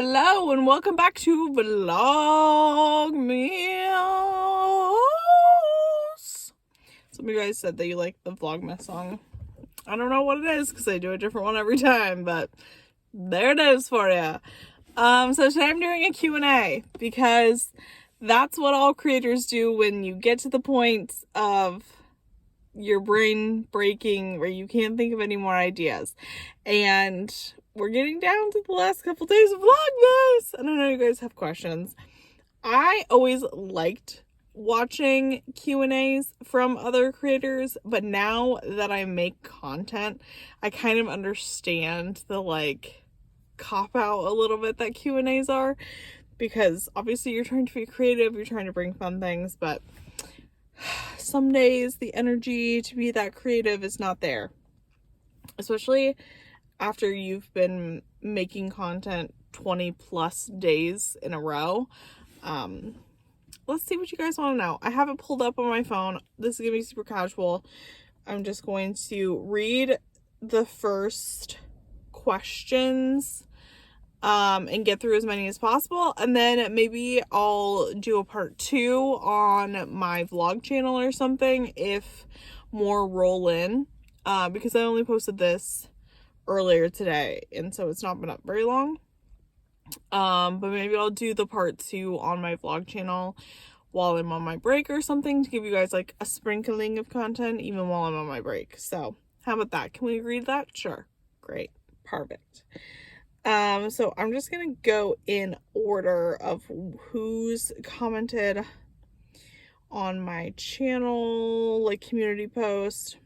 Hello and welcome back to Vlogmas. Some of you guys said that you like the Vlogmas song. I don't know what it is because I do a different one every time, but there it is for you. So today I'm doing a Q&A because that's what all creators do when you get to the point of your brain breaking where you can't think of any more ideas. And we're getting down to the last couple days of Vlogmas, and I know you guys have questions. I always liked watching Q&As from other creators, but now that I make content, I kind of understand the cop out a little bit that Q&As are, because obviously you're trying to be creative, you're trying to bring fun things, but some days the energy to be that creative is not there, especially after you've been making content 20 plus days in a row. Let's see what you guys want to know. I have it pulled up on my phone. This is gonna be super casual. I'm just going to read the first questions and get through as many as possible, and then maybe I'll do a part 2 on my vlog channel or something if more roll in, because I only posted this earlier today and so it's not been up very long. But maybe I'll do the part 2 on my vlog channel while I'm on my break or something, to give you guys like a sprinkling of content even while I'm on my break. So how about that? Can we agree to that? Sure. Great. Perfect. So I'm just gonna go in order of who's commented on my channel, like community post.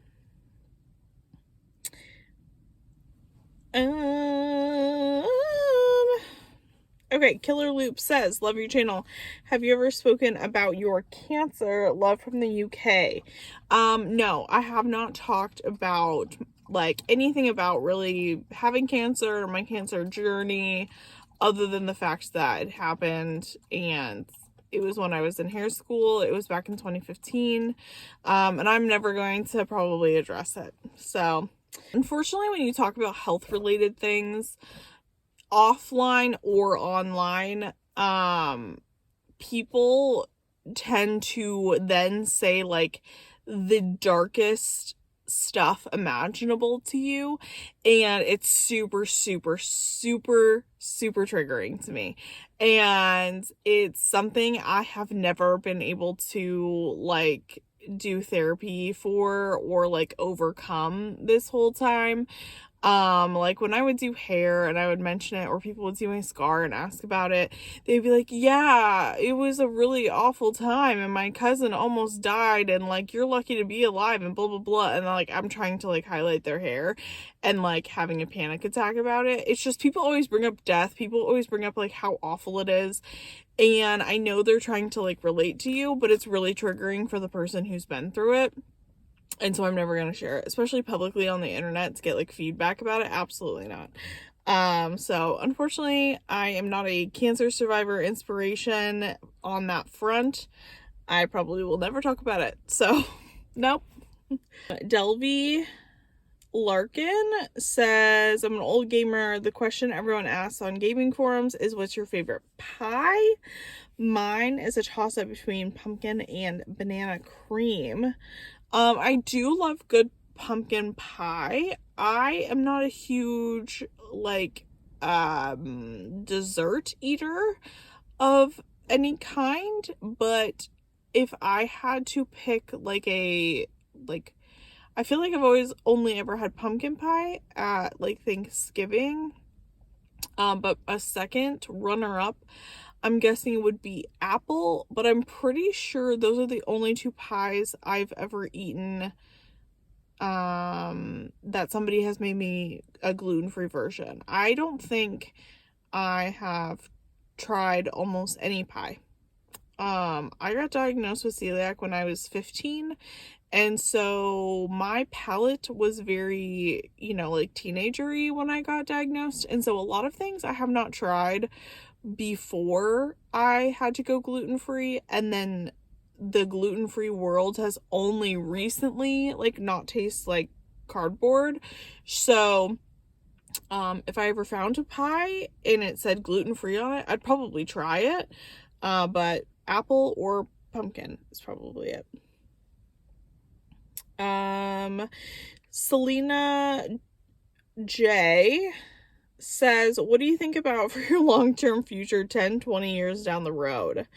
Okay, Killer Loop says, love your channel. Have you ever spoken about your cancer? Love from the UK. No, I have not talked about anything about really having cancer or my cancer journey, other than the fact that it happened and it was when I was in hair school. It was back in 2015. And I'm never going to probably address it. So unfortunately, when you talk about health related things, offline or online, people tend to then say the darkest stuff imaginable to you, and it's super triggering to me, and it's something I have never been able to do therapy for or overcome this whole time. When I would do hair and I would mention it, or people would see my scar and ask about it, they'd be like, yeah, it was a really awful time and my cousin almost died and you're lucky to be alive and blah blah blah, and I'm trying to highlight their hair and having a panic attack about it. It's just, people always bring up death, people always bring up how awful it is, and I know they're trying to relate to you, but it's really triggering for the person who's been through it. And so I'm never going to share it, especially publicly on the internet, to get feedback about it. Absolutely not. So unfortunately, I am not a cancer survivor inspiration on that front. I probably will never talk about it. So nope. Delvy Larkin says, I'm an old gamer. The question everyone asks on gaming forums is, what's your favorite pie? Mine is a toss-up between pumpkin and banana cream. I do love good pumpkin pie. I am not a huge dessert eater of any kind, but if I had to pick I feel like I've always only ever had pumpkin pie at Thanksgiving. But a second runner up, I'm guessing it would be apple, but I'm pretty sure those are the only 2 pies I've ever eaten that somebody has made me a gluten-free version. I don't think I have tried almost any pie. I got diagnosed with celiac when I was 15, and so my palate was very, teenagery when I got diagnosed, and so a lot of things I have not tried before I had to go gluten-free, and then the gluten-free world has only recently not taste like cardboard. So If I ever found a pie and it said gluten-free on it, I'd probably try it. But apple or pumpkin is probably it. Selena J says, what do you think about for your long-term future 10, 20 years down the road?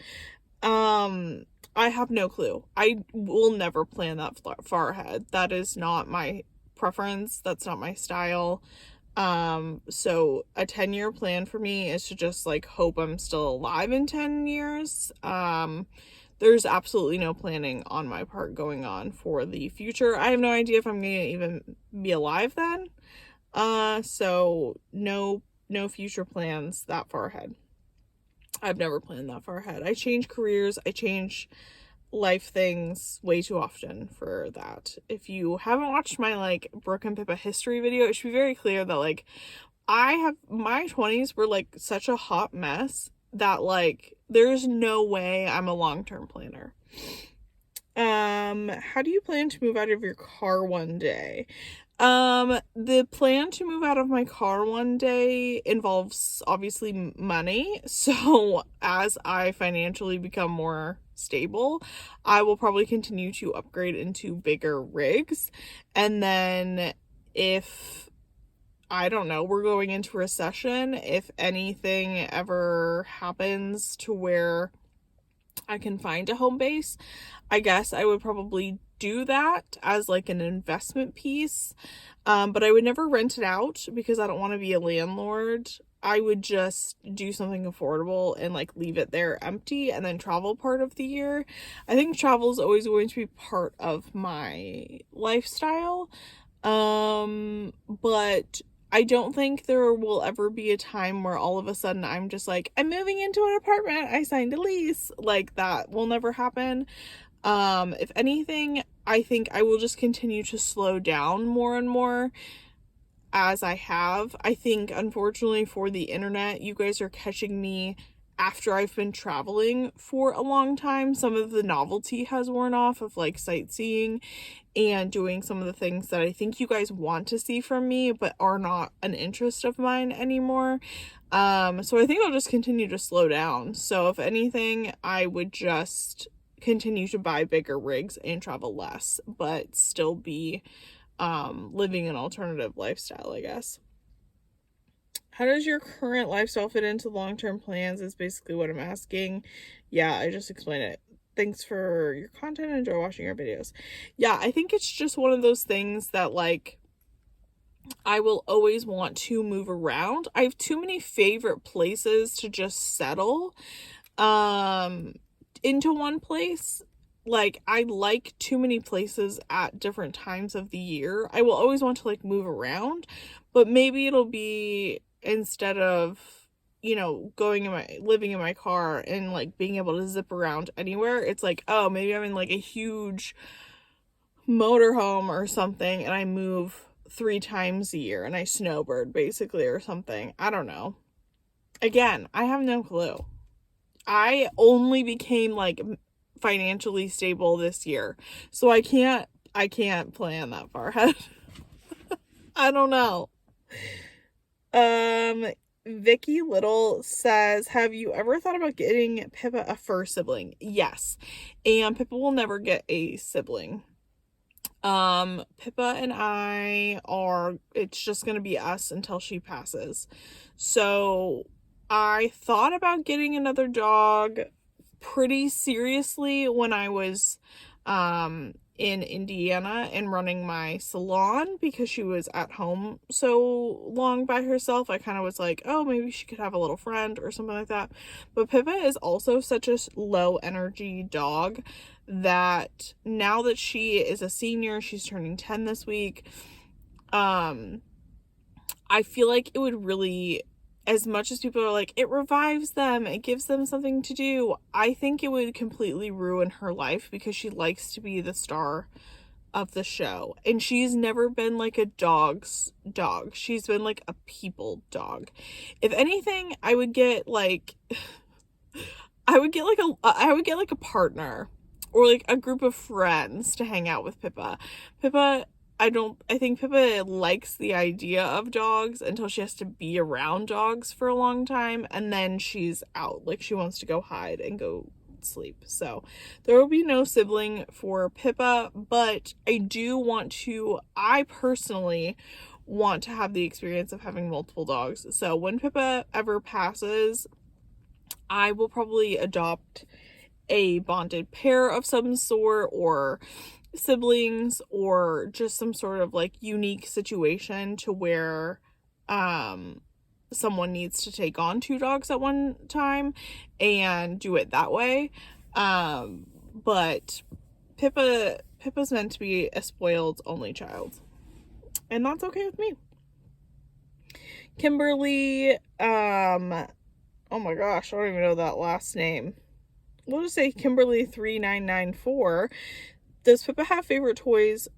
I have no clue. I will never plan that far ahead. That is not my preference. That's not my style. So a 10-year plan for me is to just like hope I'm still alive in 10 years. There's absolutely no planning on my part going on for the future. I have no idea if I'm gonna even be alive then. So no future plans that far ahead. I've never planned that far ahead. I change careers, I change life things way too often for that. If you haven't watched my like Brooke and Pippa history video, it should be very clear that like my 20s were like such a hot mess that like there's no way I'm a long-term planner. How do you plan to move out of your car one day? The plan to move out of my car one day involves obviously money. So as I financially become more stable, I will probably continue to upgrade into bigger rigs. And then if, I don't know, we're going into recession, if anything ever happens to where I can find a home base, I guess I would probably do that as like an investment piece. But I would never rent it out because I don't want to be a landlord. I would just do something affordable and like leave it there empty and then travel part of the year. I think travel is always going to be part of my lifestyle. But I don't think there will ever be a time where all of a sudden I'm just like, I'm moving into an apartment, I signed a lease. Like that will never happen. If anything, I think I will just continue to slow down more and more as I have. I think unfortunately for the internet, you guys are catching me after I've been traveling for a long time. Some of the novelty has worn off of like sightseeing and doing some of the things that I think you guys want to see from me but are not an interest of mine anymore. So I think I'll just continue to slow down. So if anything, I would just continue to buy bigger rigs and travel less, but still be living an alternative lifestyle, I guess. How does your current lifestyle fit into long-term plans is basically what I'm asking. Yeah, I just explained it. Thanks for your content. Enjoy watching your videos. Yeah, I think it's just one of those things that like I will always want to move around. I have too many favorite places to just settle into one place. Like I like too many places at different times of the year. I will always want to like move around, but maybe it'll be instead of, you know, living in my car and like being able to zip around anywhere, it's like, oh, maybe I'm in like a huge motorhome or something and I move 3 times a year and I snowbird basically or something. I don't know. Again, I have no clue. I only became like financially stable this year, so I can't plan that far ahead. I don't know. Vicky Little says, have you ever thought about getting Pippa a fur sibling? Yes, and Pippa will never get a sibling. Pippa and I it's just gonna be us until she passes. So I thought about getting another dog pretty seriously when I was in Indiana and running my salon, because she was at home so long by herself. I kind of was like, oh, maybe she could have a little friend or something like that. But Pippa is also such a low energy dog that now that she is a senior, she's turning 10 this week, I feel like it would really, as much as people are like, it revives them, it gives them something to do, I think it would completely ruin her life because she likes to be the star of the show. And she's never been like a dog's dog. She's been like a people dog. If anything, I would get like a partner or like a group of friends to hang out with Pippa. Pippa I think Pippa likes the idea of dogs until she has to be around dogs for a long time, and then she's out. Like, she wants to go hide and go sleep. So there will be no sibling for Pippa, but I personally want to have the experience of having multiple dogs. So when Pippa ever passes, I will probably adopt a bonded pair of some sort, or siblings, or just some sort of like unique situation to where someone needs to take on 2 dogs at one time and do it that way. But Pippa's meant to be a spoiled only child, and that's okay with me. Kimberly, oh my gosh, I don't even know that last name. We'll just say Kimberly 3994. Does Pippa have favorite toys?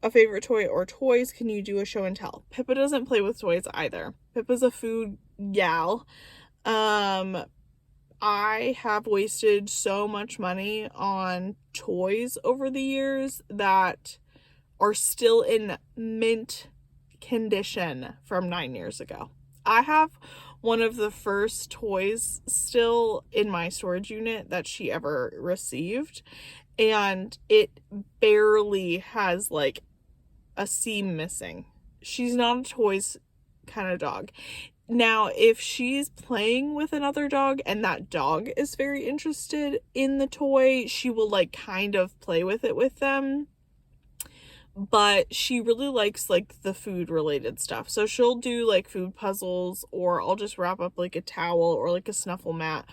A favorite toy or toys? Can you do a show and tell? Pippa doesn't play with toys either. Pippa's a food gal. I have wasted so much money on toys over the years that are still in mint condition from 9 years ago. I have one of the first toys still in my storage unit that she ever received, and it barely has like a seam missing. She's not a toys kind of dog. Now, if she's playing with another dog and that dog is very interested in the toy, she will like kind of play with it with them. But she really likes like the food related stuff. So she'll do like food puzzles, or I'll just wrap up like a towel or like a snuffle mat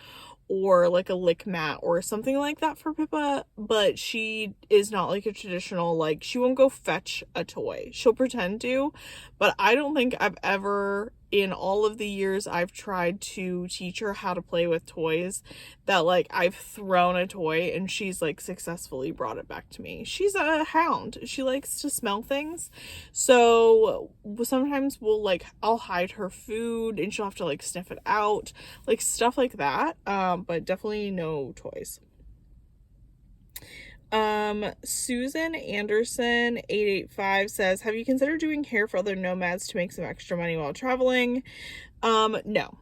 or like a lick mat or something like that for Pippa. But she is not like a traditional, like, she won't go fetch a toy. She'll pretend to, but I don't think I've ever, in all of the years I've tried to teach her how to play with toys, that like I've thrown a toy and she's like successfully brought it back to me. She's a hound. She likes to smell things. So sometimes I'll hide her food and she'll have to like sniff it out, like stuff like that. But definitely no toys. Susan Anderson 885 says, have you considered doing hair for other nomads to make some extra money while traveling? No.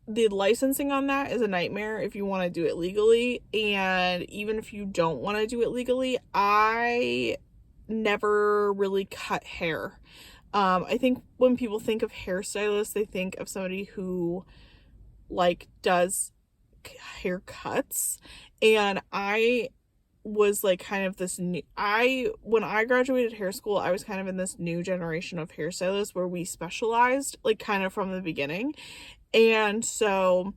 The licensing on that is a nightmare if you want to do it legally, and even if you don't want to do it legally, I never really cut hair. I think when people think of hairstylists, they think of somebody who like does haircuts, and I was like kind of this new, when I graduated hair school, I was kind of in this new generation of hairstylists where we specialized like kind of from the beginning. And so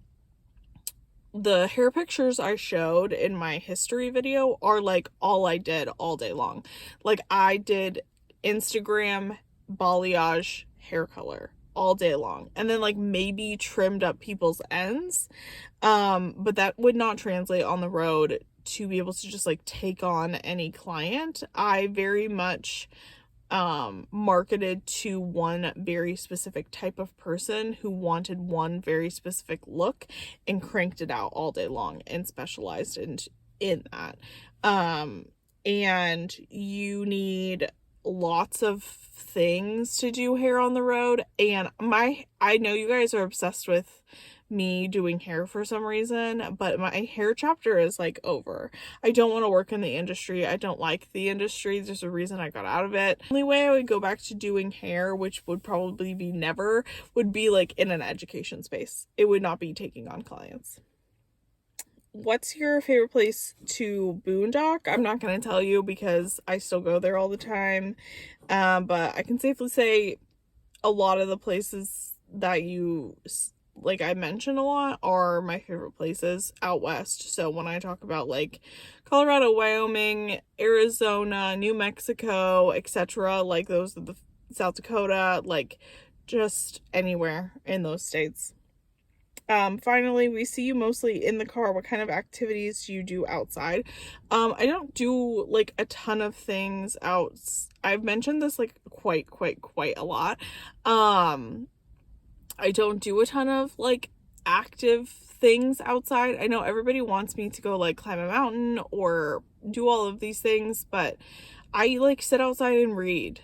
the hair pictures I showed in my history video are like all I did all day long. Like, I did Instagram balayage hair color all day long, and then like maybe trimmed up people's ends, but that would not translate on the road to be able to just like take on any client. I very much marketed to one very specific type of person who wanted one very specific look, and cranked it out all day long and specialized in that. And you need lots of things to do hair on the road, and I know you guys are obsessed with me doing hair for some reason, but my hair chapter is like over. I don't want to work in the industry. I don't like the industry. There's a reason I got out of it. The only way I would go back to doing hair, which would probably be never, would be like in an education space. It would not be taking on clients. What's your favorite place to boondock? I'm not going to tell you because I still go there all the time. But I can safely say a lot of the places that I mention a lot are my favorite places out west. So when I talk about like Colorado, Wyoming, Arizona, New Mexico, etc., like those are the South Dakota, like just anywhere in those states. Finally, we see you mostly in the car. What kind of activities do you do outside? I don't do like a ton of things out. I've mentioned this like quite a lot. I don't do a ton of like active things outside. I know everybody wants me to go like climb a mountain or do all of these things, but I like sit outside and read.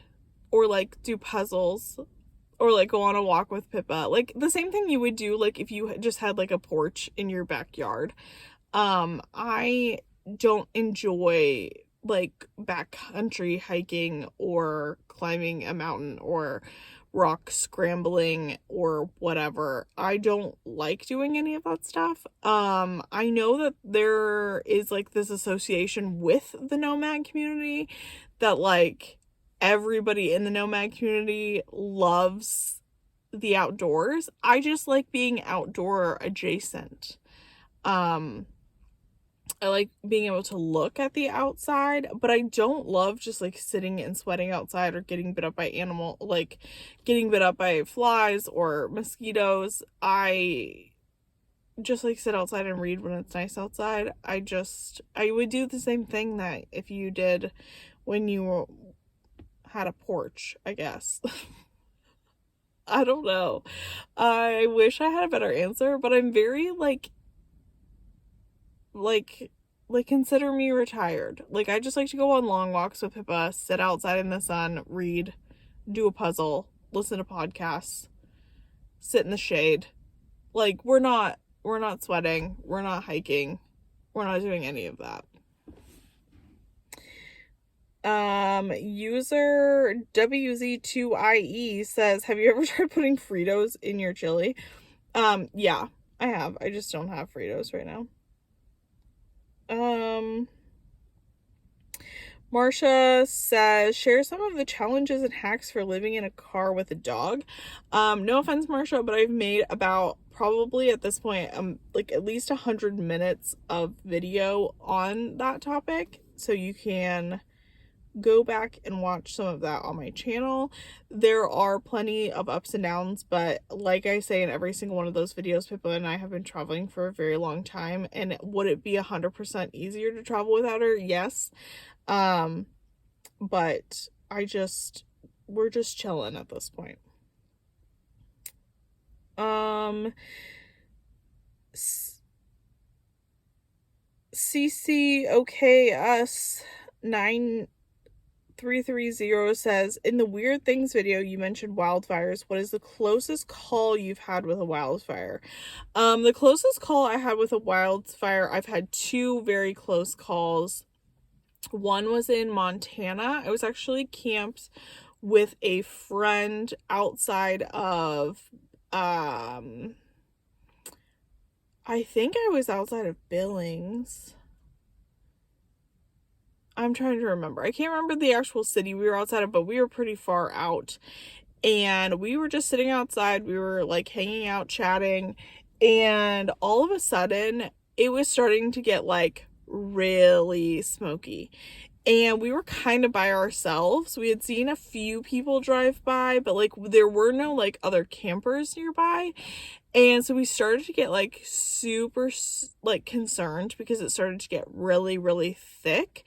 or like do puzzles, or like go on a walk with Pippa. Like the same thing you would do like if you just had like a porch in your backyard. I don't enjoy like backcountry hiking or climbing a mountain or rock scrambling or whatever. I don't like doing any of that stuff. I know that there is like this association with the nomad community that like everybody in the nomad community loves the outdoors. I just like being outdoor adjacent. I like being able to look at the outside, but I don't love just like sitting and sweating outside or getting bit up by getting bit up by flies or mosquitoes. I just like sit outside and read when it's nice outside. I would do the same thing that if you did when you had a porch, I guess. I don't know. I wish I had a better answer, but I'm very like consider me retired. Like I just like to go on long walks with Pippa, sit outside in the sun, read, do a puzzle, listen to podcasts, sit in the shade. Like we're not sweating, we're not hiking, we're not doing any of that. User WZ2IE says, have you ever tried putting Fritos in your chili? Yeah, I have. I just don't have Fritos right now. Marsha says, share some of the challenges and hacks for living in a car with a dog. No offense, Marsha, but I've made about probably at this point, like at least 100 minutes of video on that topic. So you can go back and watch some of that on my channel. There are plenty of ups and downs, but like I say in every single one of those videos, Pippa and I have been traveling for a very long time, and would it be 100% easier to travel without her? Yes. But we're just chilling at this point. CCOKS9330 says, in the Weird Things video you mentioned wildfires. What is the closest call you've had with a wildfire? The closest call I had with a wildfire, I've had two very close calls. One was in Montana. I was actually camped with a friend outside of I think I was outside of Billings. I'm trying to remember. I can't remember the actual city we were outside of, but we were pretty far out. And we were just sitting outside. We were like hanging out, chatting. And all of a sudden, it was starting to get like really smoky. And we were kind of by ourselves. We had seen a few people drive by, but like there were no like other campers nearby. And so we started to get like super like concerned because it started to get really, really thick.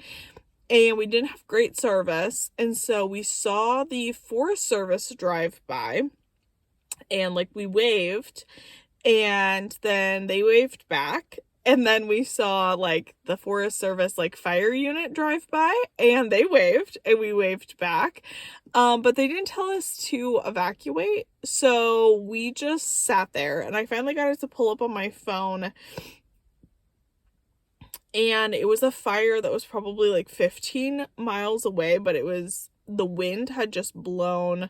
And we didn't have great service. And so we saw the Forest Service drive by, and like we waved, and then they waved back. And then we saw like the Forest Service like fire unit drive by, and they waved and we waved back. But they didn't tell us to evacuate. So we just sat there, and I finally got it to pull up on my phone. And it was a fire that was probably like 15 miles away, but the wind had just blown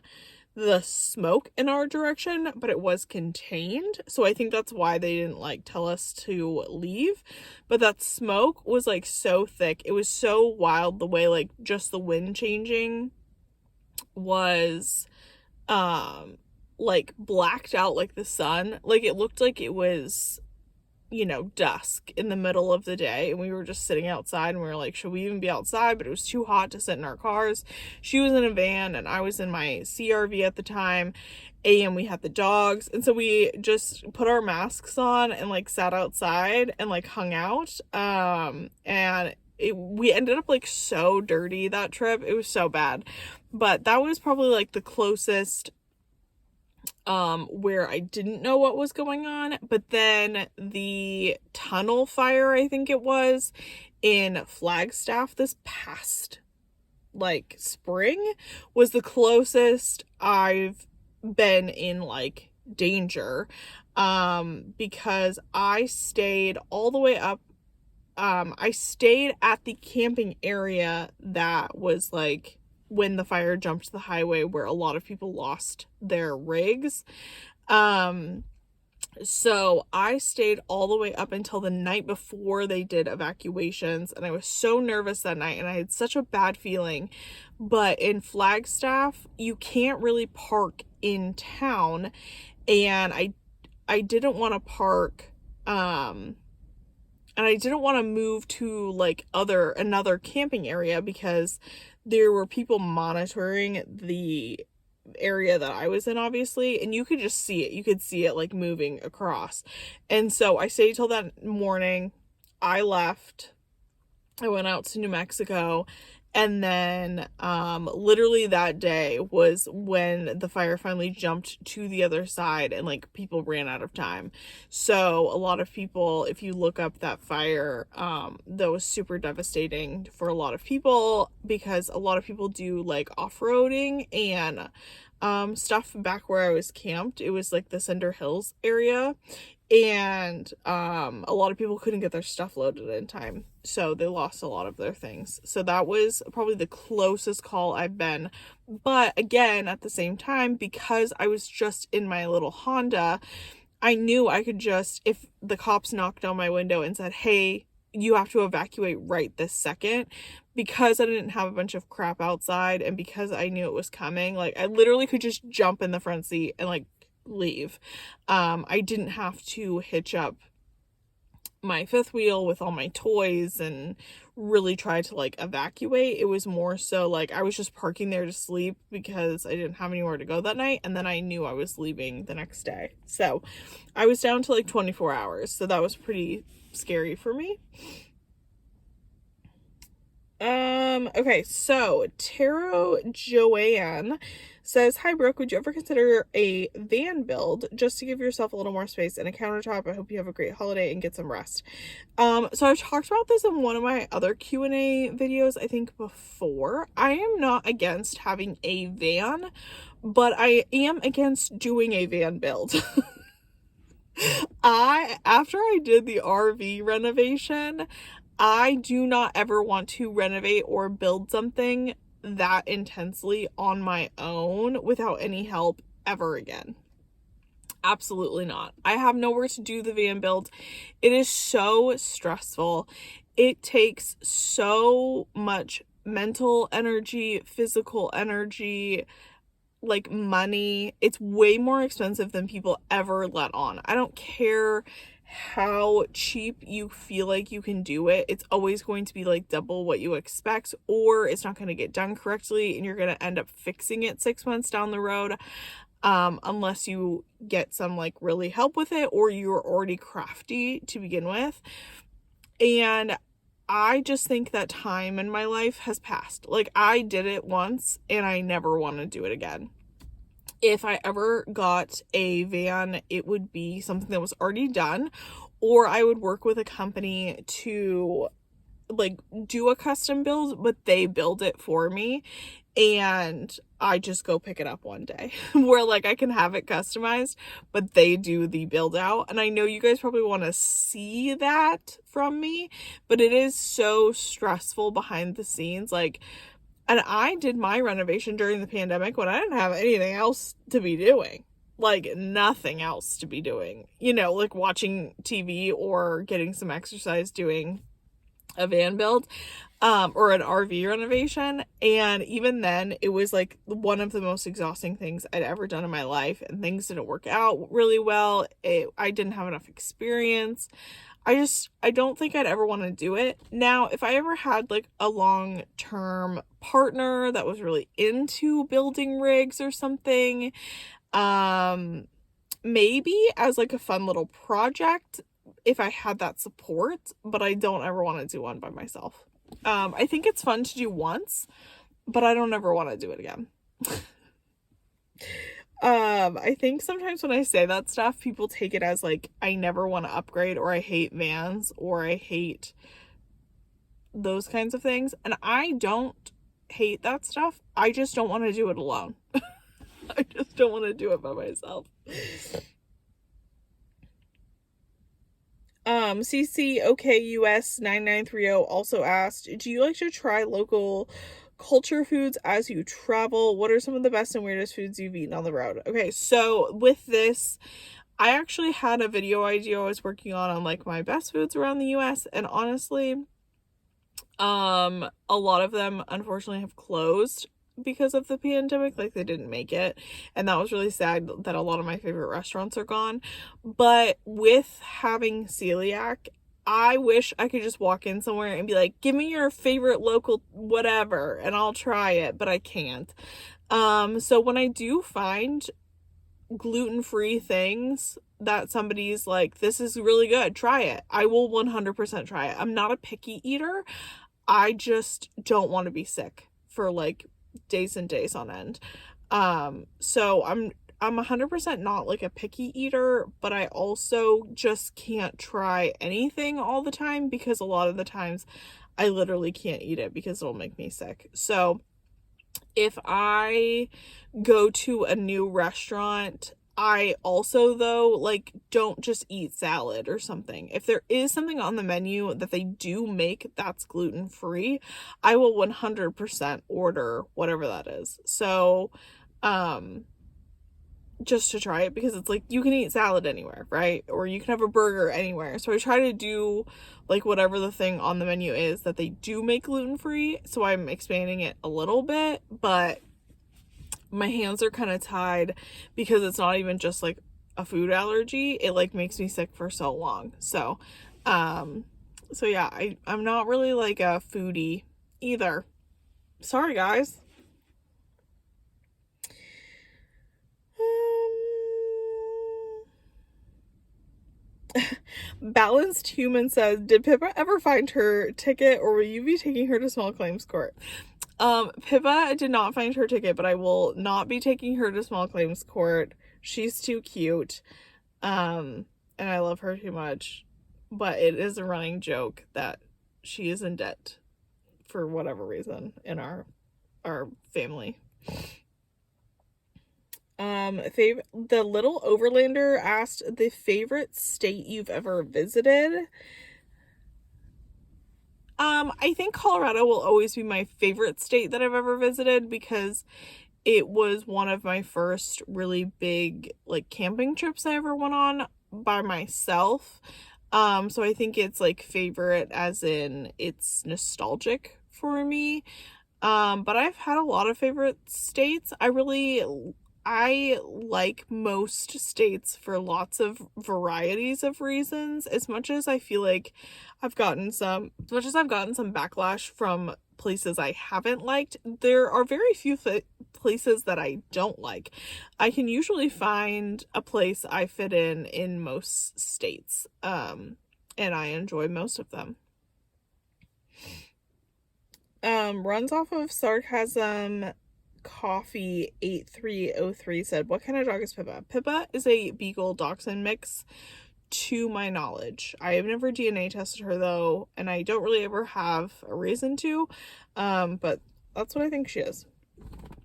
the smoke in our direction, but it was contained. So I think that's why they didn't like tell us to leave. But that smoke was like so thick. It was so wild the way like just the wind changing was like blacked out like the sun. Like it looked like it was, you know, dusk in the middle of the day, and we were just sitting outside, and we were like, should we even be outside? But it was too hot to sit in our cars. She was in a van and I was in my CRV at the time, and we had the dogs, and so we just put our masks on and like sat outside and like hung out. And we ended up like so dirty that trip. It was so bad, but that was probably like the closest where I didn't know what was going on. But then the tunnel fire, I think it was, in Flagstaff this past like spring was the closest I've been in like danger, because I stayed all the way up. I stayed at the camping area that was like when the fire jumped the highway, where a lot of people lost their rigs. So I stayed all the way up until the night before they did evacuations, and I was so nervous that night, and I had such a bad feeling. But in Flagstaff, you can't really park in town, and I didn't want to park, and I didn't want to move to like another camping area, because there were people monitoring the area that I was in, obviously, and you could just see it. You could see it like moving across. And so I stayed till that morning. I left. I went out to New Mexico, and then literally that day was when the fire finally jumped to the other side, and like people ran out of time. So a lot of people, if you look up that fire, that was super devastating for a lot of people, because a lot of people do like off-roading and stuff back where I was camped. It was like the Cinder Hills area, and a lot of people couldn't get their stuff loaded in time, so they lost a lot of their things. So that was probably the closest call I've been. But again, at the same time, because I was just in my little Honda, I knew I could just, if the cops knocked on my window and said, hey, you have to evacuate right this second, because I didn't have a bunch of crap outside, and because I knew it was coming, like I literally could just jump in the front seat and like leave. I didn't have to hitch up my fifth wheel with all my toys and really try to like evacuate. It was more so like I was just parking there to sleep, because I didn't have anywhere to go that night, and then I knew I was leaving the next day. So I was down to like 24 hours, so that was pretty scary for me. Okay, so Tarot Joanne says, hi Brooke, would you ever consider a van build just to give yourself a little more space and a countertop? I hope you have a great holiday and get some rest. So I've talked about this in one of my other Q&A videos, I think before. I am not against having a van, but I am against doing a van build. After I did the RV renovation, I do not ever want to renovate or build something that intensely on my own without any help ever again. Absolutely not. I have nowhere to do the van build. It is so stressful. It takes so much mental energy, physical energy, like money. It's way more expensive than people ever let on. I don't care how cheap you feel like you can do it, it's always going to be like double what you expect, or it's not going to get done correctly, and you're going to end up fixing it 6 months down the road, unless you get some like really help with it, or you're already crafty to begin with. And I just think that time in my life has passed. Like, I did it once and I never want to do it again. If I ever got a van, it would be something that was already done, or I would work with a company to like do a custom build, but they build it for me and I just go pick it up one day where like I can have it customized, but they do the build out. And I know you guys probably want to see that from me, but it is so stressful behind the scenes. Like, and I did my renovation during the pandemic when I didn't have anything else to be doing. Like, nothing else to be doing. You know, like watching TV or getting some exercise doing a van build, or an RV renovation. And even then, it was like one of the most exhausting things I'd ever done in my life. And things didn't work out really well. I didn't have enough experience. I don't think I'd ever want to do it. Now, if I ever had like a long-term partner that was really into building rigs or something, maybe as like a fun little project, if I had that support, but I don't ever want to do one by myself. I think it's fun to do once, but I don't ever want to do it again. I think sometimes when I say that stuff, people take it as like I never want to upgrade, or I hate vans, or I hate those kinds of things. And I don't hate that stuff. I just don't want to do it alone. I just don't want to do it by myself. CCOKUS9930 also asked, do you like to try local culture foods as you travel? What are some of the best and weirdest foods you've eaten on the road? Okay, so with this, I actually had a video idea I was working on like my best foods around the US, and honestly, a lot of them unfortunately have closed because of the pandemic. Like, they didn't make it, and that was really sad that a lot of my favorite restaurants are gone. But with having celiac, I wish I could just walk in somewhere and be like, give me your favorite local whatever and I'll try it, but I can't. So when I do find gluten-free things that somebody's like, this is really good, try it, I will 100% try it. I'm not a picky eater. I just don't want to be sick for like days and days on end. So I'm 100% not like a picky eater, but I also just can't try anything all the time, because a lot of the times I literally can't eat it because it'll make me sick. So if I go to a new restaurant, I also, though, like, don't just eat salad or something. If there is something on the menu that they do make that's gluten-free, I will 100% order whatever that is. So, just to try it, because it's like, you can eat salad anywhere, right? Or you can have a burger anywhere. So I try to do like whatever the thing on the menu is that they do make gluten-free. So I'm expanding it a little bit, but my hands are kind of tied because it's not even just like a food allergy. It like makes me sick for so long. So, so yeah, I'm not really like a foodie either. Sorry, guys. Balanced Human says, did Pippa ever find her ticket, or will you be taking her to small claims court? Pippa did not find her ticket, but I will not be taking her to small claims court. She's too cute. And I love her too much. But it is a running joke that she is in debt for whatever reason in our family. The Little Overlander asked, the favorite state you've ever visited? I think Colorado will always be my favorite state that I've ever visited, because it was one of my first really big like camping trips I ever went on by myself. So I think it's like favorite as in it's nostalgic for me. But I've had a lot of favorite states. I like most states for lots of varieties of reasons. As much as I feel like I've gotten some backlash from places I haven't liked, there are very few places that I don't like. I can usually find a place I fit in most states, and I enjoy most of them. Runs off of sarcasm. Coffee 8303 said, what kind of dog is Pippa? Pippa is a Beagle Dachshund mix, to my knowledge. I have never DNA tested her though, and I don't really ever have a reason to, but that's what I think she is.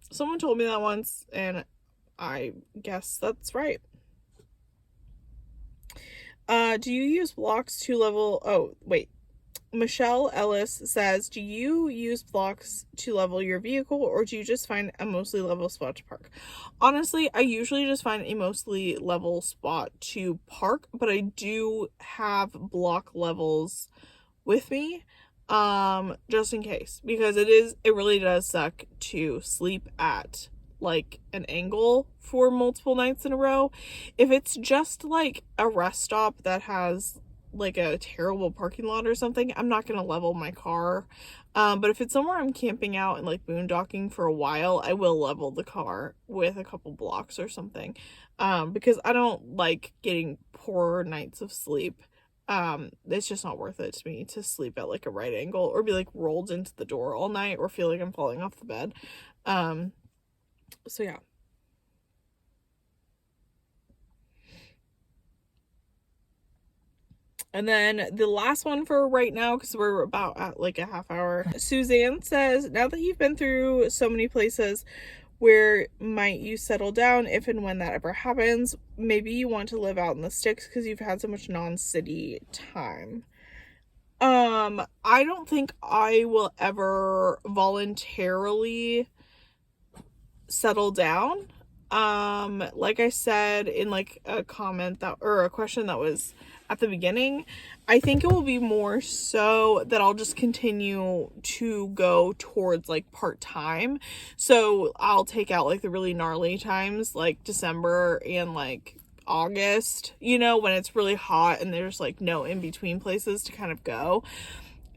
Someone told me that once, and I guess that's right. Do you use blocks to level... Oh, wait. Michelle Ellis says, do you use blocks to level your vehicle, or do you just find a mostly level spot to park? Honestly, I usually just find a mostly level spot to park, but I do have block levels with me, just in case, because it really does suck to sleep at like an angle for multiple nights in a row. If it's just like a rest stop that has like a terrible parking lot or something, I'm not gonna level my car. But if it's somewhere I'm camping out and like boondocking for a while, I will level the car with a couple blocks or something, because I don't like getting poor nights of sleep. It's just not worth it to me to sleep at like a right angle or be like rolled into the door all night or feel like I'm falling off the bed. So yeah. And then the last one for right now, because we're about at like a half hour. Suzanne says, now that you've been through so many places, where might you settle down if and when that ever happens? Maybe you want to live out in the sticks because you've had so much non-city time. I don't think I will ever voluntarily settle down. Like I said in like a comment that, or a question that was at the beginning, I think it will be more so that I'll just continue to go towards like part-time. So I'll take out like the really gnarly times like December and like August, you know, when it's really hot and there's like no in-between places to kind of go.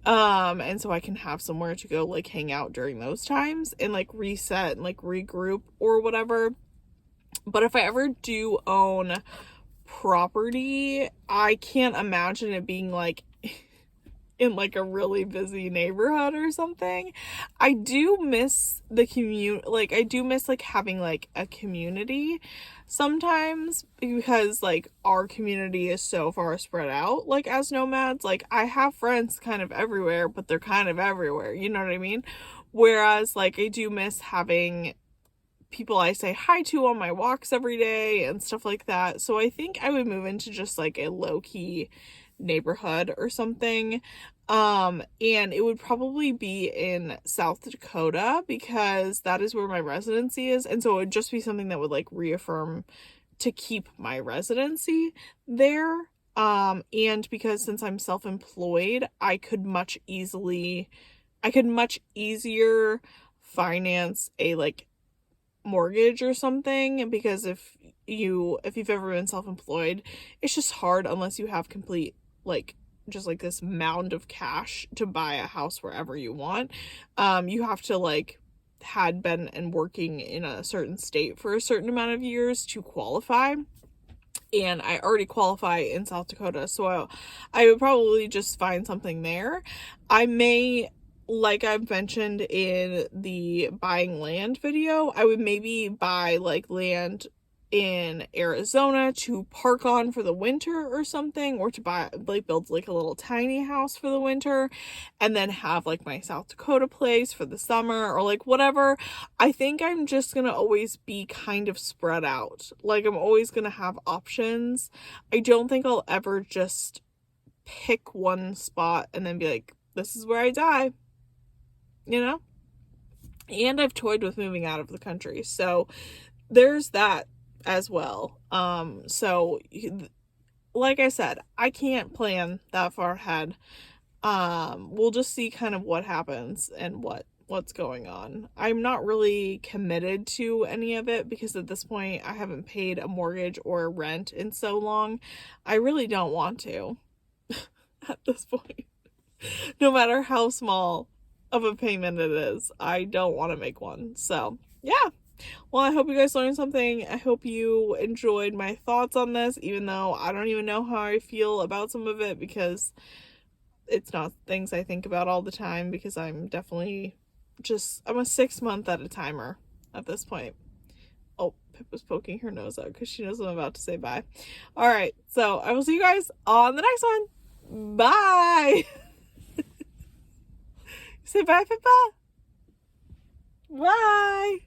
And so I can have somewhere to go like hang out during those times and like reset and like regroup or whatever. But if I ever do own property, I can't imagine it being like in like a really busy neighborhood or something. I do miss the like I do miss like having like a community sometimes, because like our community is so far spread out, like as nomads. Like I have friends kind of everywhere, but they're kind of everywhere, you know what I mean? Whereas like I do miss having people I say hi to on my walks every day and stuff like that. So I think I would move into just like a low-key neighborhood or something. And it would probably be in South Dakota because that is where my residency is. And so it would just be something that would like reaffirm to keep my residency there. And because since I'm self-employed, I could much easier finance a like mortgage or something, because if you've ever been self-employed, it's just hard unless you have complete like just like this mound of cash to buy a house wherever you want. You have to like had been and working in a certain state for a certain amount of years to qualify, and I already qualify in South Dakota, so I would probably just find something there. I may, like I've mentioned in the buying land video, I would maybe buy like land in Arizona to park on for the winter or something, or to buy like build like a little tiny house for the winter and then have like my South Dakota place for the summer or like whatever. I think I'm just gonna always be kind of spread out. Like I'm always gonna have options. I don't think I'll ever just pick one spot and then be like, this is where I die, you know? And I've toyed with moving out of the country, so there's that as well. So like I said, I can't plan that far ahead. We'll just see kind of what happens and what's going on. I'm not really committed to any of it because at this point I haven't paid a mortgage or rent in so long. I really don't want to at this point. No matter how small of a payment it is, I don't want to make one. So yeah, well, I hope you guys learned something. I hope you enjoyed my thoughts on this, even though I don't even know how I feel about some of it, because it's not things I think about all the time, because I'm definitely I'm a 6 month at a timer at this point. Oh, Pippa's poking her nose out because she knows I'm about to say bye. All right, so I will see you guys on the next one. Bye. Say bye, Pippa. Bye.